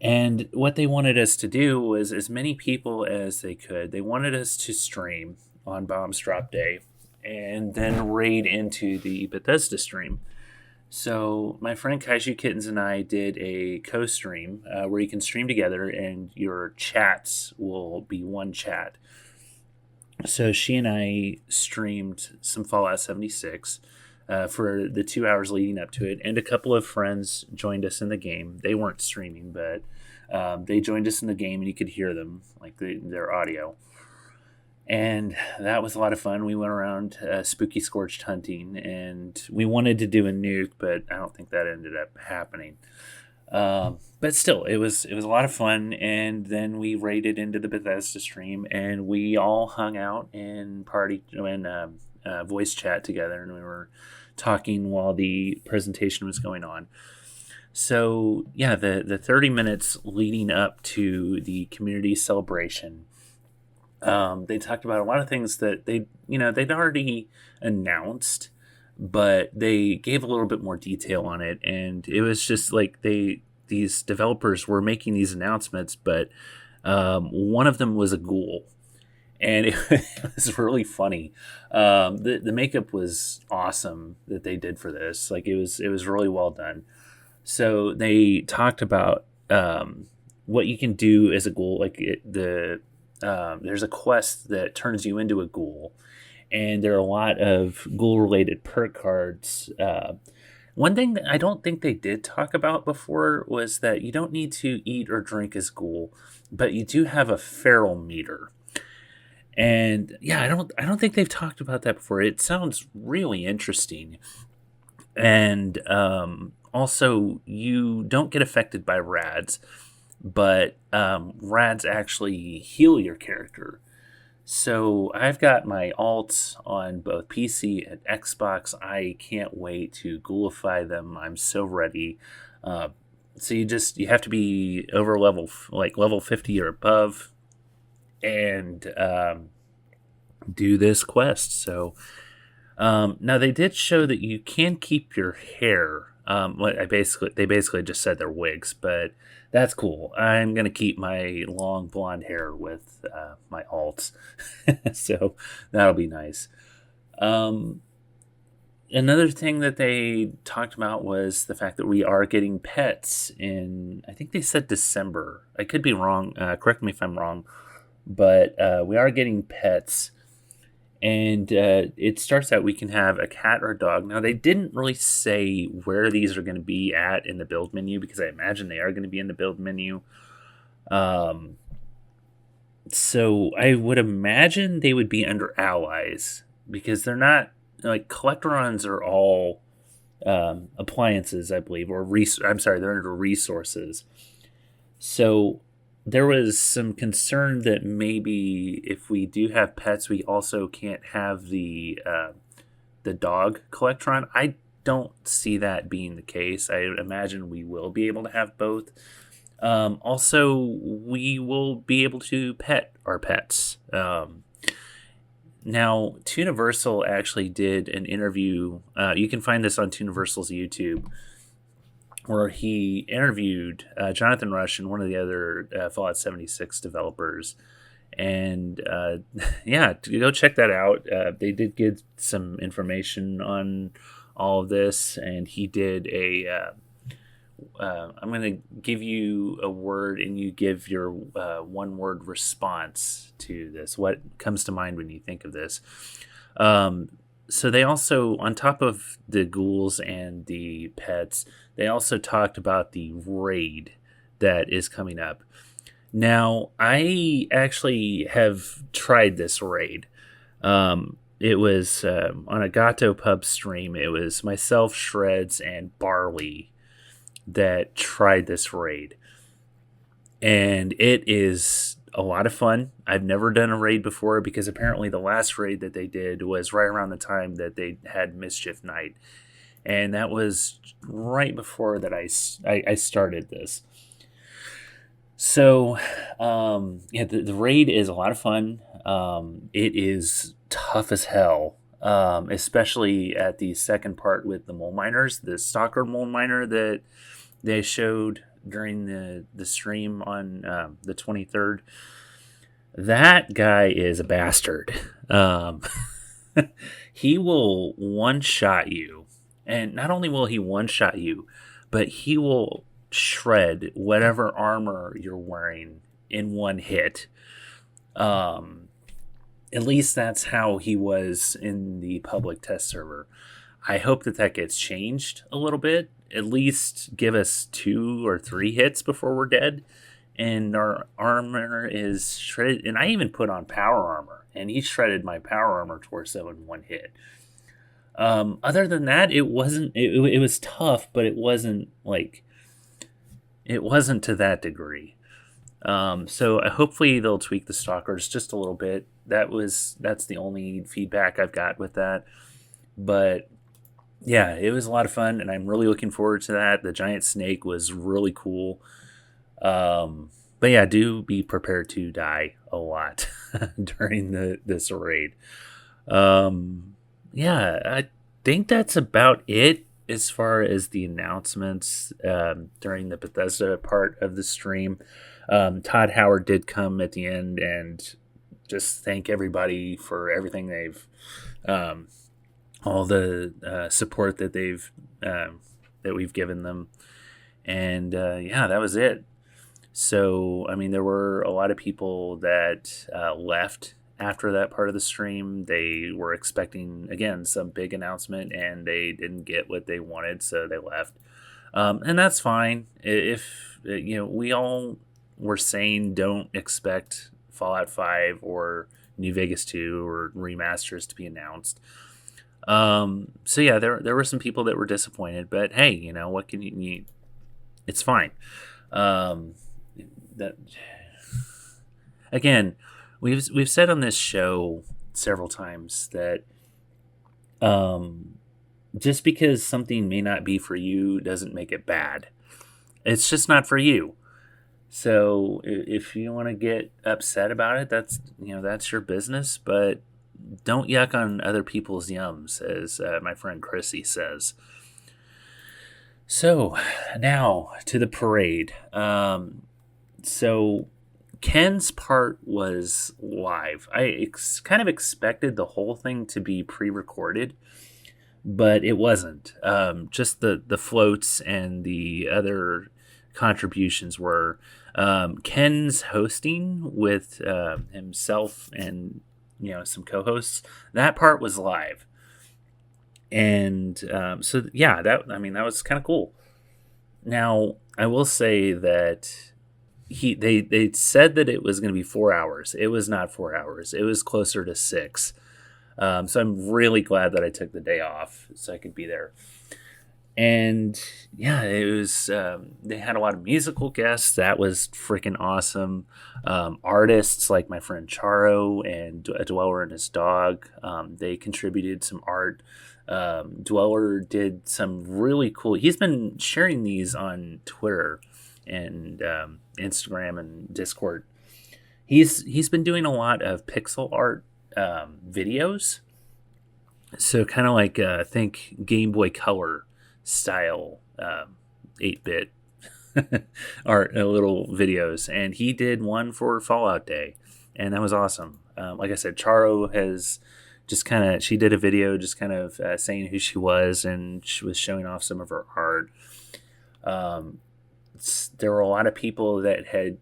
And what they wanted us to do was, as many people as they could, they wanted us to stream on Bombs Drop Day and then raid into the Bethesda stream. So my friend Kaiju Kittens and I did a co-stream where you can stream together and your chats will be one chat. So she and I streamed some Fallout 76 for the 2 hours leading up to it, and a couple of friends joined us in the game. They weren't streaming, but they joined us in the game, and you could hear them, like their audio. And that was a lot of fun. We went around spooky scorched hunting, and we wanted to do a nuke, but I don't think that ended up happening. But still, it was a lot of fun. And then we raided into the Bethesda stream, and we all hung out and partied and voice chat together, and we were talking while the presentation was going on. So yeah, the 30 minutes leading up to the community celebration, they talked about a lot of things that they'd already announced, but they gave a little bit more detail on it, and it was just like these developers were making these announcements, but one of them was a ghoul, and it was really funny. The makeup was awesome that they did for this. Like it was really well done. So they talked about what you can do as a ghoul. Like there's a quest that turns you into a ghoul, and there are a lot of ghoul-related perk cards. One thing that I don't think they did talk about before was that you don't need to eat or drink as ghoul, but you do have a feral meter. And yeah, I don't think they've talked about that before. It sounds really interesting. And also, you don't get affected by rads, but rads actually heal your character. So I've got my alts on both PC and Xbox. I can't wait to ghoulify them. I'm so ready. So you have to be over level 50 or above, and do this quest. So now they did show that you can keep your hair. They basically just said they're wigs, but that's cool. I'm gonna keep my long blonde hair with my alts, so that'll be nice. Another thing that they talked about was the fact that we are getting pets in, I think they said December. I could be wrong. Correct me if I'm wrong, but we are getting pets. And it starts out we can have a cat or a dog. Now, they didn't really say where these are going to be at in the build menu, because I imagine they are going to be in the build menu. So I would imagine they would be under allies, because they're not, like, collectorons are all appliances, I believe, or they're under resources. So there was some concern that maybe if we do have pets, we also can't have the dog collectron. I don't see that being the case. I imagine we will be able to have both. Also, we will be able to pet our pets. Now, Tooniversal actually did an interview. You can find this on Tooniversal's YouTube, where he interviewed Jonathan Rush and one of the other Fallout 76 developers. And yeah, go check that out. They did give some information on all of this, and he did I'm going to give you a word, and you give your one-word response to this. What comes to mind when you think of this? So they also, on top of the ghouls and the pets, they also talked about the raid that is coming up. Now, I actually have tried this raid. It was on a Gato Pub stream. It was myself, Shreds, and Barley that tried this raid. And it is a lot of fun. I've never done a raid before, because apparently the last raid that they did was right around the time that they had Mischief Night, and that was right before that I started this. So yeah, the raid is a lot of fun. It is tough as hell, especially at the second part with the mole miners, the stalker mole miner that they showed during the stream on the 23rd. That guy is a bastard. He will one-shot you. And not only will he one-shot you, but he will shred whatever armor you're wearing in one hit. At least that's how he was in the public test server. I hope that gets changed a little bit. At least give us 2 or 3 hits before we're dead, and our armor is shredded. And I even put on power armor, and he shredded my power armor torso in one hit. Other than that, it wasn't. It was tough, but it wasn't to that degree. So hopefully they'll tweak the stalkers just a little bit. That's the only feedback I've got with that. But yeah, it was a lot of fun, and I'm really looking forward to that. The giant snake was really cool. But yeah, do be prepared to die a lot during this raid. Yeah, I think that's about it as far as the announcements during the Bethesda part of the stream. Todd Howard did come at the end and just thank everybody for everything they've, all the support that that we've given them, and yeah, that was it. So, I mean, there were a lot of people that left after that part of the stream. They were expecting, again, some big announcement, and they didn't get what they wanted, so they left. And that's fine. If, we all were saying don't expect Fallout 5 or New Vegas 2 or remasters to be announced. So, yeah, there were some people that were disappointed, but hey, what can you it's fine. That again, we've said on this show several times that just because something may not be for you doesn't make it bad. It's just not for you. So if you want to get upset about it, that's your business. But don't yuck on other people's yums, as my friend Chrissy says. So now to the parade. So Ken's part was live. I kind of expected the whole thing to be pre-recorded, but it wasn't. Just the floats and the other contributions were. Ken's hosting with himself and some co-hosts. That part was live, and so yeah, that was kind of cool. Now I will say that they said that it was going to be 4 hours. It was not 4 hours. It was closer to 6. So I'm really glad that I took the day off so I could be there. And yeah, it was. They had a lot of musical guests. That was freaking awesome. Artists like my friend Charo and a Dweller and his dog. They contributed some art. Dweller did some really cool. He's been sharing these on Twitter and Instagram and Discord. He's been doing a lot of pixel art videos. So kind of like think Game Boy Color style 8-bit art, little videos, and he did one for Fallout Day, and that was awesome. Like I said, Charo has just she did a video just kind of saying who she was, and she was showing off some of her art. There were a lot of people that had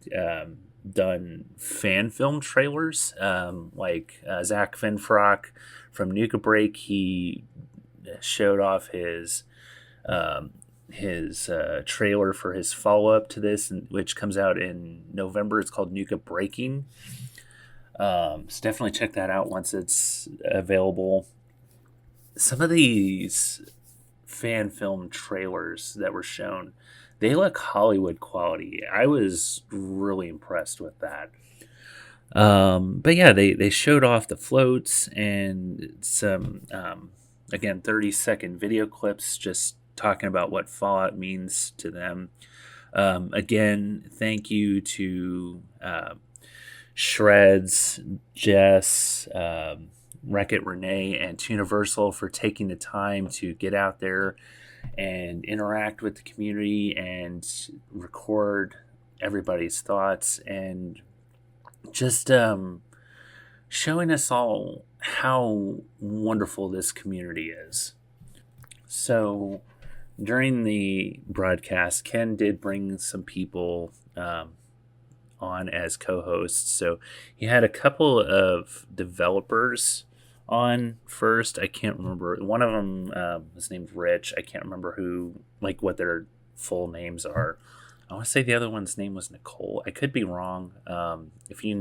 done fan film trailers, like Zach Finfrock from Nuka Break. He showed off his trailer for his follow-up to this, which comes out in November. It's called Nuka Breaking. So definitely check that out once it's available. Some of these fan film trailers that were shown, they look Hollywood quality. I was really impressed with that. But yeah, they showed off the floats and some, again, 30-second video clips just talking about what Fallout means to them. Again, thank you to Shreds, Jess, Wreck-It Renee, and Tuniversal for taking the time to get out there and interact with the community and record everybody's thoughts and just showing us all how wonderful this community is. So during the broadcast, Ken did bring some people on as co-hosts. So he had a couple of developers on first. I can't remember. One of them was named Rich. I can't remember what their full names are. I want to say the other one's name was Nicole. I could be wrong. If you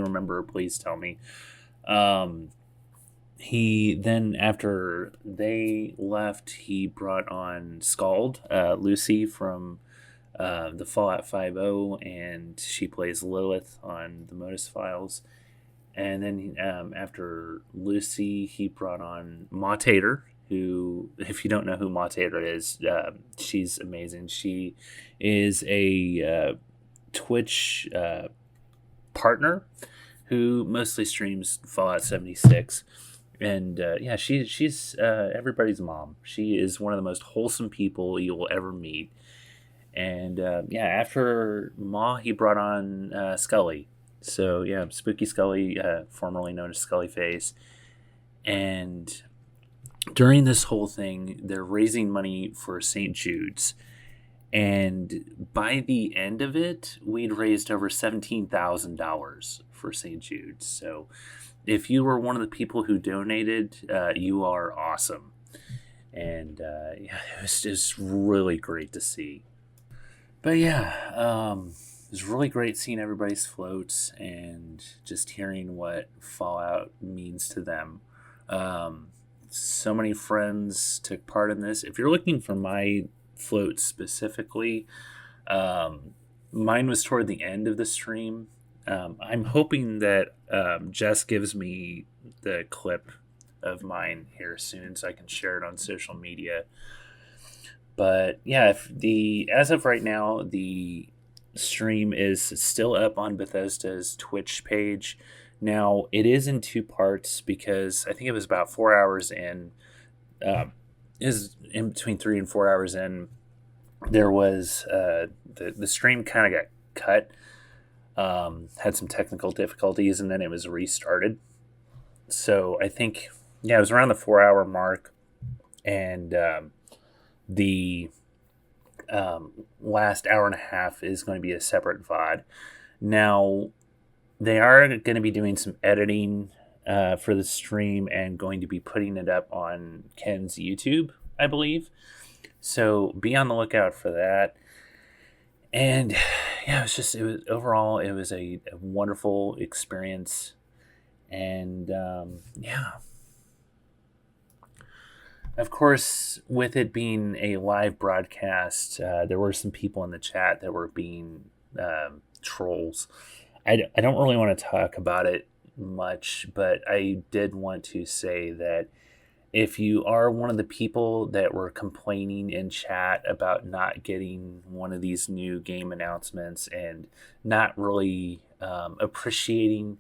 remember, please tell me. He then, after they left, he brought on Scald, Lucy from the Fallout 5.0, and she plays Lilith on the Modus Files. And then after Lucy, he brought on Mautator, who, if you don't know who Ma Tater is, she's amazing. She is a Twitch partner who mostly streams Fallout 76. And yeah, she's everybody's mom. She is one of the most wholesome people you will ever meet. And yeah, after Ma, he brought on Scully. So yeah, Spooky Scully, formerly known as Scullyface. And during this whole thing, they're raising money for St. Jude's. And by the end of it, we'd raised over $17,000 for St. Jude's. So if you were one of the people who donated, you are awesome. And yeah, it was just really great to see. But yeah, it was really great seeing everybody's floats and just hearing what Fallout means to them. So many friends took part in this. If you're looking for my float specifically, mine was toward the end of the stream. I'm hoping that Jess gives me the clip of mine here soon so I can share it on social media. But yeah, as of right now, the stream is still up on Bethesda's Twitch page. Now, it is in two parts because I think it was about 4 hours in. Is in between 3 and 4 hours in. There was the stream kind of got cut, had some technical difficulties, and then it was restarted. So I think, yeah, it was around the 4 hour mark, and the last hour and a half is going to be a separate VOD. Now, they are going to be doing some editing for the stream and going to be putting it up on Ken's YouTube, I believe. So be on the lookout for that. And yeah, overall, it was a wonderful experience. And yeah. Of course, with it being a live broadcast, there were some people in the chat that were being trolls. I don't really want to talk about it much, but I did want to say that if you are one of the people that were complaining in chat about not getting one of these new game announcements and not really appreciating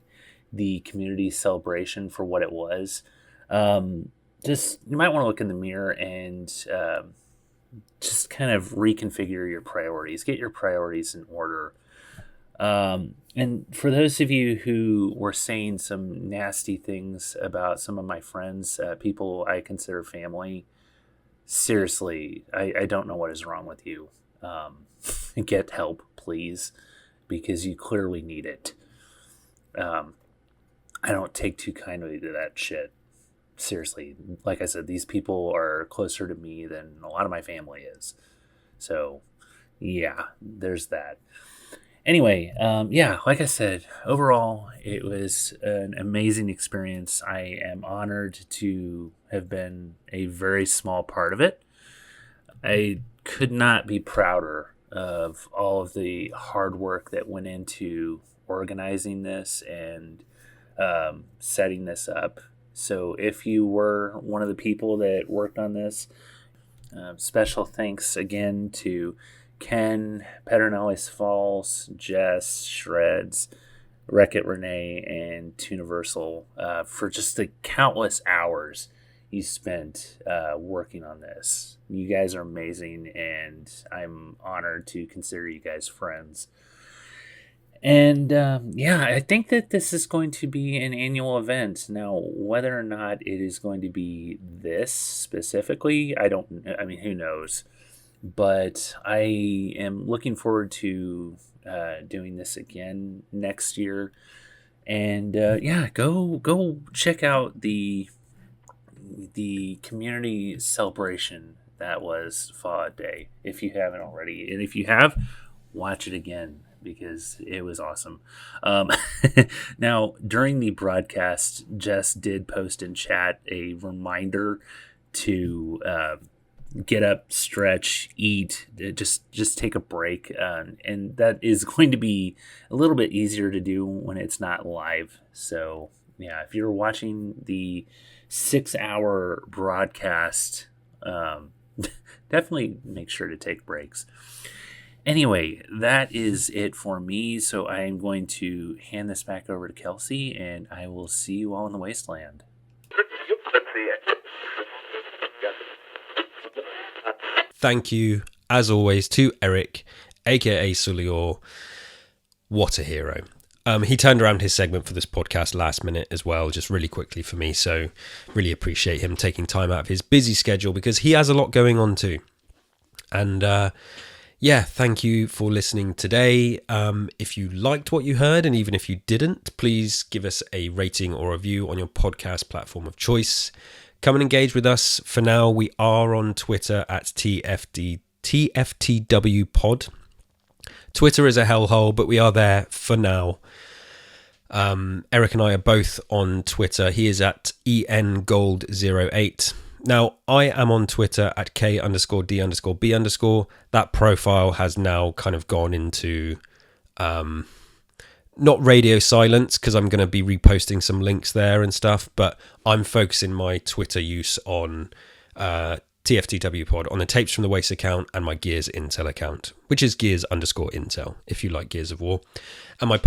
the community celebration for what it was, you might want to look in the mirror and just kind of reconfigure your priorities. Get your priorities in order. And for those of you who were saying some nasty things about some of my friends, people I consider family, seriously, I don't know what is wrong with you. Get help, please, because you clearly need it. I don't take too kindly to that shit. Seriously, like I said, these people are closer to me than a lot of my family is. So, yeah, there's that. Anyway, yeah, like I said, overall, it was an amazing experience. I am honored to have been a very small part of it. I could not be prouder of all of the hard work that went into organizing this and setting this up. So if you were one of the people that worked on this, special thanks again to Ken, Pedernales Falls, Jess, Shreds, Wreck-It Renee, and Tuniversal for just the countless hours you spent working on this. You guys are amazing, and I'm honored to consider you guys friends. And yeah, I think that this is going to be an annual event. Now, whether or not it is going to be this specifically, I mean, who knows? But I am looking forward to doing this again next year. And yeah, go check out the community celebration that was Fallout Day if you haven't already. And if you have, watch it again, because it was awesome. Now, during the broadcast, Jess did post in chat a reminder to get up, stretch, eat, just take a break. And that is going to be a little bit easier to do when it's not live. So yeah, if you're watching the 6-hour broadcast, definitely make sure to take breaks. Anyway, that is it for me. So I am going to hand this back over to Kelsey, and I will see you all in the wasteland. Thank you, as always, to Eric, aka Sulior. What a hero. He turned around his segment for this podcast last minute as well, just really quickly for me. So really appreciate him taking time out of his busy schedule, because he has a lot going on too. And yeah, thank you for listening today. If you liked what you heard, and even if you didn't, please give us a rating or review on your podcast platform of choice. Come and engage with us. For now, we are on Twitter at TFTW Pod. Twitter is a hellhole, but we are there for now. Eric and I are both on Twitter. He is at ENGold08. Now, I am on Twitter at K_D_B_. That profile has now kind of gone into not radio silence, because I'm going to be reposting some links there and stuff, but I'm focusing my Twitter use on TFTW Pod, on the Tapes from the Waste account, and my Gears Intel account, which is Gears_Intel, if you like Gears of War. And my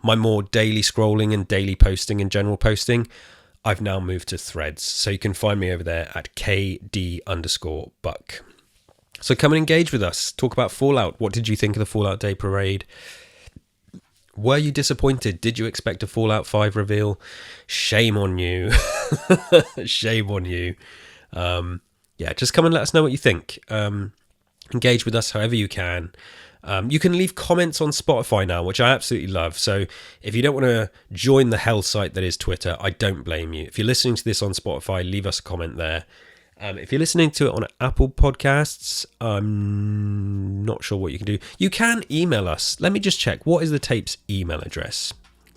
my more daily scrolling and daily posting and general posting, I've now moved to Threads. So you can find me over there at KD_Buck. So come and engage with us. Talk about Fallout. What did you think of the Fallout Day Parade? Were you disappointed? Did you expect a Fallout 5 reveal? Shame on you. Shame on you. Yeah, just come and let us know what you think. Engage with us however you can. You can leave comments on Spotify now, which I absolutely love. So if you don't want to join the hell site that is Twitter, I don't blame you. If you're listening to this on Spotify, leave us a comment there. If you're listening to it on Apple Podcasts, I'm not sure what you can do. You can email us. Let me just check. What is the Tapes email address?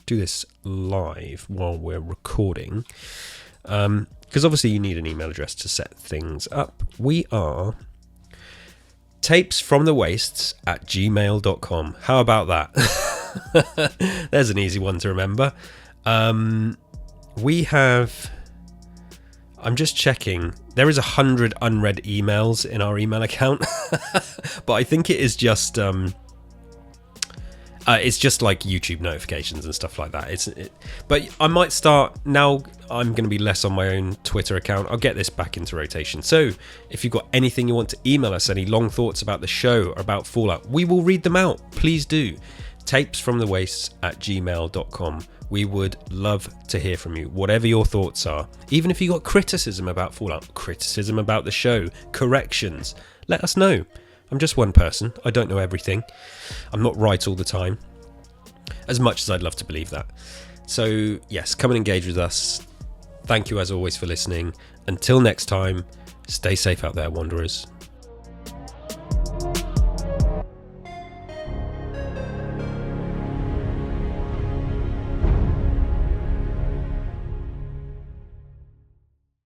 Do this live while we're recording. Because obviously you need an email address to set things up. We are tapesfromthewastes@gmail.com. How about that? There's an easy one to remember. We have... I'm just checking. There is 100 unread emails in our email account. But I think it is just... it's just like YouTube notifications and stuff like that. But I might start now. I'm going to be less on my own Twitter account. I'll get this back into rotation. So if you've got anything you want to email us, any long thoughts about the show or about Fallout, we will read them out. Please do. Tapesfromthewastes@gmail.com. We would love to hear from you, whatever your thoughts are. Even if you got criticism about Fallout, criticism about the show, corrections, let us know. I'm just one person. I don't know everything. I'm not right all the time, as much as I'd love to believe that. So, yes, come and engage with us. Thank you, as always, for listening. Until next time, stay safe out there, Wanderers.